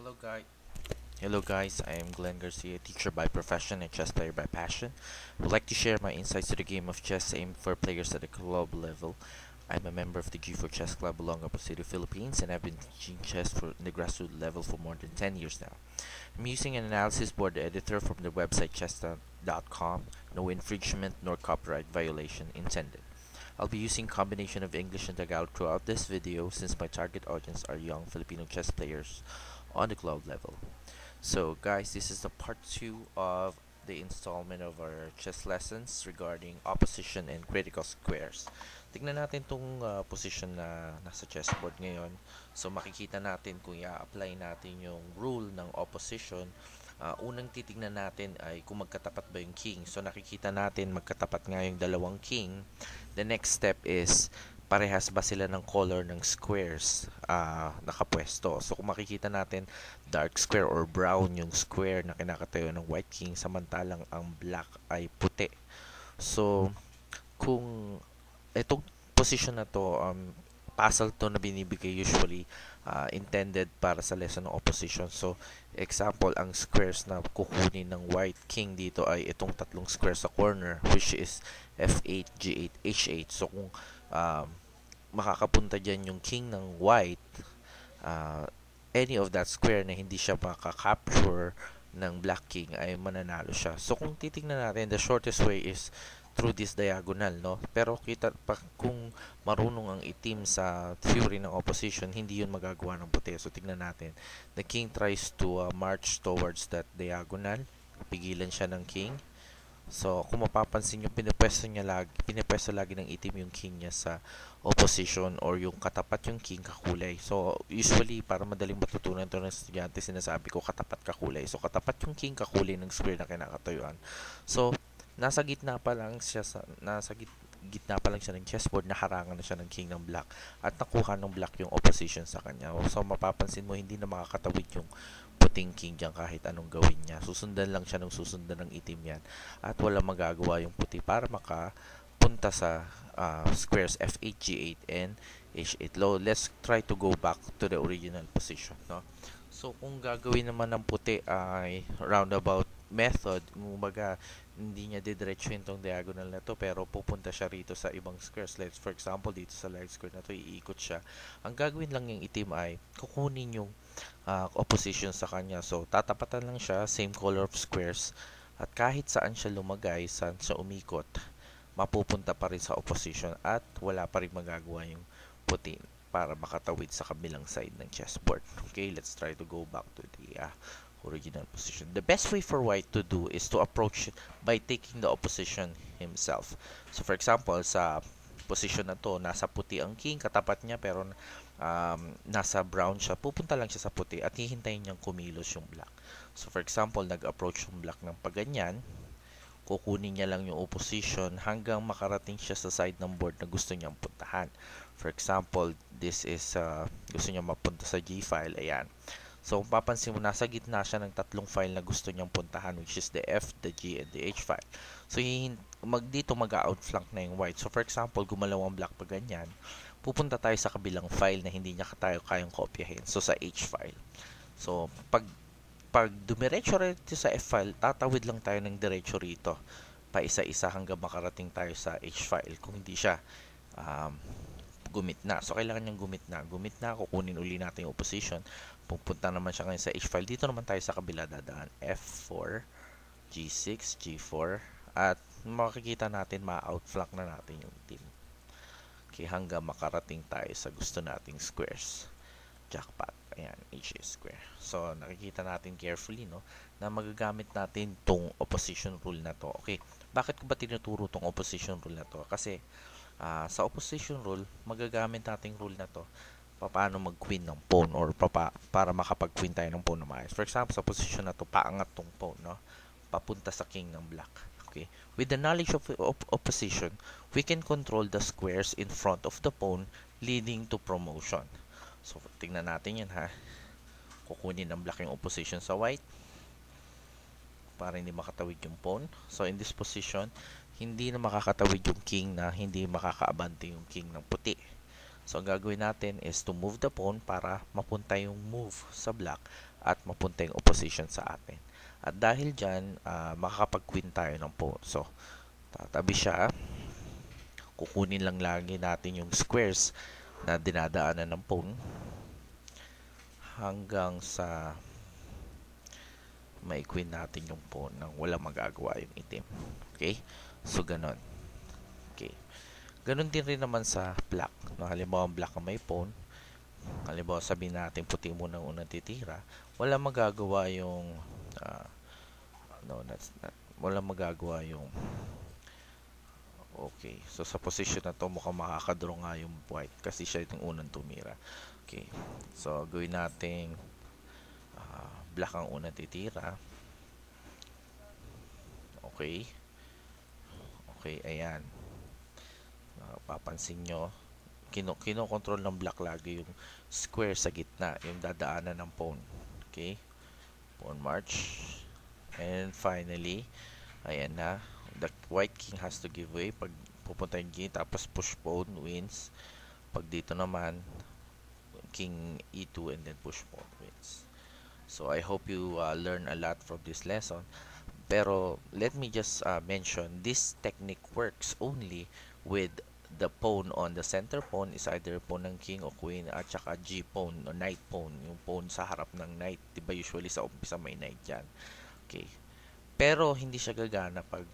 Hello guys. Hello guys, I am Glenn Garcia, teacher by profession and chess player by passion. I would like to share my insights to the game of chess aimed for players at the club level. I'm a member of the G4 Chess Club Olongapo City, Philippines, and I've been teaching chess for the grassroots level for more than 10 years now. I'm using an analysis board editor from the website chess.com. No infringement nor copyright violation intended. I'll be using combination of English and Tagalog throughout this video since my target audience are young Filipino chess players on the club level. So guys, this is the part 2 of the installment of our chess lessons regarding opposition and critical squares. Tignan natin tong position na nasa chessboard ngayon. So makikita natin kung i-apply natin yung rule ng opposition. Unang titignan natin ay kung magkatapat ba yung king. So nakikita natin magkatapat nga yung dalawang king. The next step is parehas ba sila ng color ng squares nakapwesto. So kung makikita natin, dark square or brown yung square na kinakatayo ng white king, samantalang ang black ay puti. So kung itong position na to, puzzle to na binibigay usually intended para sa lesson ng opposition. So example, ang squares na kukunin ng white king dito ay itong tatlong squares sa corner, which is f8, g8, h8. So kung makakapunta dyan yung king ng white, any of that square na hindi siya makaka-capture ng black king ay mananalo siya. So kung titingnan natin, the shortest way is through this diagonal, no? Pero kita pa, kung marunong ang itim sa theory ng opposition, hindi yun magagawa ng puti. So tingnan natin, the king tries to march towards that diagonal, pigilan siya ng king. So, kung mapapansin nyo, pinipwesto lagi ng itim yung king niya sa opposition or yung katapat yung king kakulay. So, usually, para madaling matutunan ito ng estudyante, sinasabi ko katapat kakulay. So, katapat yung king kakulay ng square na kinakatayuan. So, nasa gitna pa lang siya ng chessboard, naharangan na siya ng king ng black at nakuha ng black yung opposition sa kanya. So mapapansin mo, hindi na makakatawid yung puting king dyan kahit anong gawin niya. Susundan lang siya ng susundan ng itim yan at wala magagawa yung puti para makapunta sa squares f8, g8, and h8. Let's try to go back to the original position, no? So kung gagawin naman ng puti ay roundabout method, kumbaga hindi niya didiretso itong diagonal na to pero pupunta siya rito sa ibang squares. Let's for example, dito sa light square na to, iikot siya. Ang gagawin lang yung itim ay kukunin yung opposition sa kanya. So tatapatan lang siya, same color of squares, at kahit saan siya lumagay, saan siya umikot, mapupunta pa rin sa opposition at wala pa rin magagawa yung puti para makatawid sa kabilang side ng chessboard. Okay, let's try to go back to the original position. The best way for white to do is to approach it by taking the opposition himself. So for example, sa position na to, nasa puti ang king, katapat niya, pero nasa brown siya, pupunta lang siya sa puti at hihintayin niyang kumilos yung black. So for example, nag-approach yung black ng paganyan, kukunin niya lang yung opposition hanggang makarating siya sa side ng board na gusto niyang puntahan. For example, this is gusto niya mapunta sa G file, ayan. So, kung papansin mo, nasa gitna siya ng tatlong file na gusto niyang puntahan, which is the F, the G, and the H file. So, dito mag-outflank na yung white. So, for example, gumalaw ang black pa ganyan, pupunta tayo sa kabilang file na hindi niya tayo kayang kopyahin. So, sa H file. So, pag dumiretso rito sa F file, tatawid lang tayo ng diretso rito. Pa isa-isa hanggang makarating tayo sa H file. Kung hindi siya gumitna. So, kailangan niyang gumitna. Kukunin uli natin yung opposition. Pupunta naman siya ngayon sa H file. Dito naman tayo sa kabila dadaan. F4, G6, G4. At makikita natin, ma-outflank na natin yung team. Okay, hanggang makarating tayo sa gusto nating squares. Jackpot. Ayan, H is square. So, nakikita natin carefully, no, na magagamit natin tong opposition rule na to. Okay, bakit ko ba tinuturo tong opposition rule na to? Kasi, sa opposition rule, magagamit nating rule na to paano mag-queen ng pawn or para makapag-queen tayo ng pawn na maayos. For example, sa position na to, paangat tong pawn, no? Papunta sa king ng black. Okay? With the knowledge of opposition, we can control the squares in front of the pawn leading to promotion. So, tingnan natin yan, ha. Kukunin ng black yung opposition sa white para hindi makatawid yung pawn. So, in this position, hindi na makakatawid yung king na hindi makakaabante yung king ng puti. So, ang gagawin natin is to move the pawn para mapunta yung move sa black at mapunta yung opposition sa atin. At dahil dyan, makakapag-queen tayo ng pawn. So, tatabi siya. Kukunin lang lagi natin yung squares na dinadaanan ng pawn hanggang sa mai-queen natin yung pawn nang walang magagawa yung itim. Okay? So, ganon. Okay. Ganon din rin naman sa black. No, halimbawa, black ang may pawn. Halimbawa, sabihin natin puti muna ang unang titira. Walang magagawa yung walang magagawa yung okay. So, sa position na to, mukhang makakadraw nga yung white kasi siya yung unang tumira. Okay. So, gawin natin black ang unang titira. Okay. Okay, ayan. Papansin nyo, kinokontrol ng black lagi yung square sa gitna, yung dadaanan ng pawn. Okay. Pawn march. And finally, ayan na. The white king has to give way. Pag pupunta yung king, tapos push pawn wins. Pag dito naman, king e2 and then push pawn wins. So I hope you learn a lot from this lesson. Pero let me just mention, this technique works only with the pawn on the center pawn is either pawn ng king o queen at saka g pawn o knight pawn, yung pawn sa harap ng knight. Diba usually sa umpisa may knight dyan. Okay. Pero hindi siya gagana pag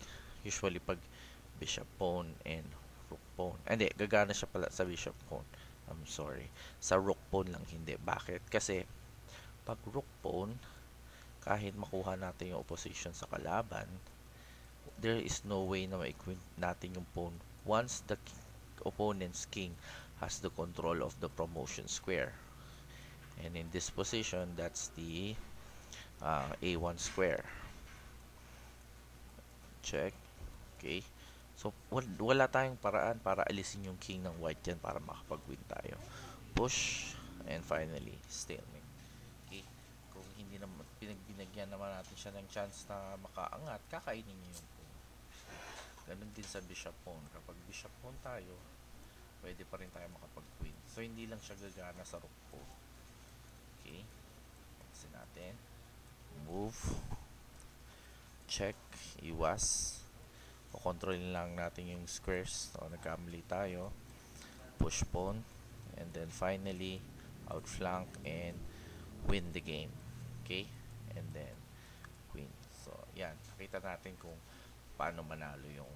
usually pag bishop pawn and rook pawn. Hindi, gagana siya pala sa bishop pawn. I'm sorry. Sa rook pawn lang hindi. Bakit? Kasi pag rook pawn, kahit makuha natin yung opposition sa kalaban, there is no way na ma-equip natin yung pawn once the opponent's king has the control of the promotion square. And in this position, that's the a1 square. Check. Okay. So, wala tayong paraan para alisin yung king ng white dyan para makapag-win tayo. Push. And finally, stalemate. Okay. Kung hindi naman, binagyan naman natin siya ng chance na makaangat, kakainin niya yung pawn. Ganun din sa bishop pawn. Kapag bishop pawn tayo, pwede pa rin tayo makapag-queen. So, hindi lang siya gagana sa rook pawn. Okay. Pansin natin. Move. Check. Iwas. Kukontrolin lang natin yung squares. So, nagkamali tayo. Push pawn. And then, finally, outflank and win the game. Okay. And then, queen. So, yan. Nakita natin kung paano manalo yung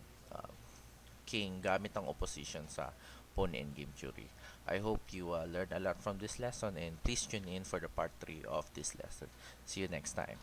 king gamit ang opposition sa pawn endgame theory. I hope you learned a lot from this lesson and please tune in for the part 3 of this lesson. See you next time.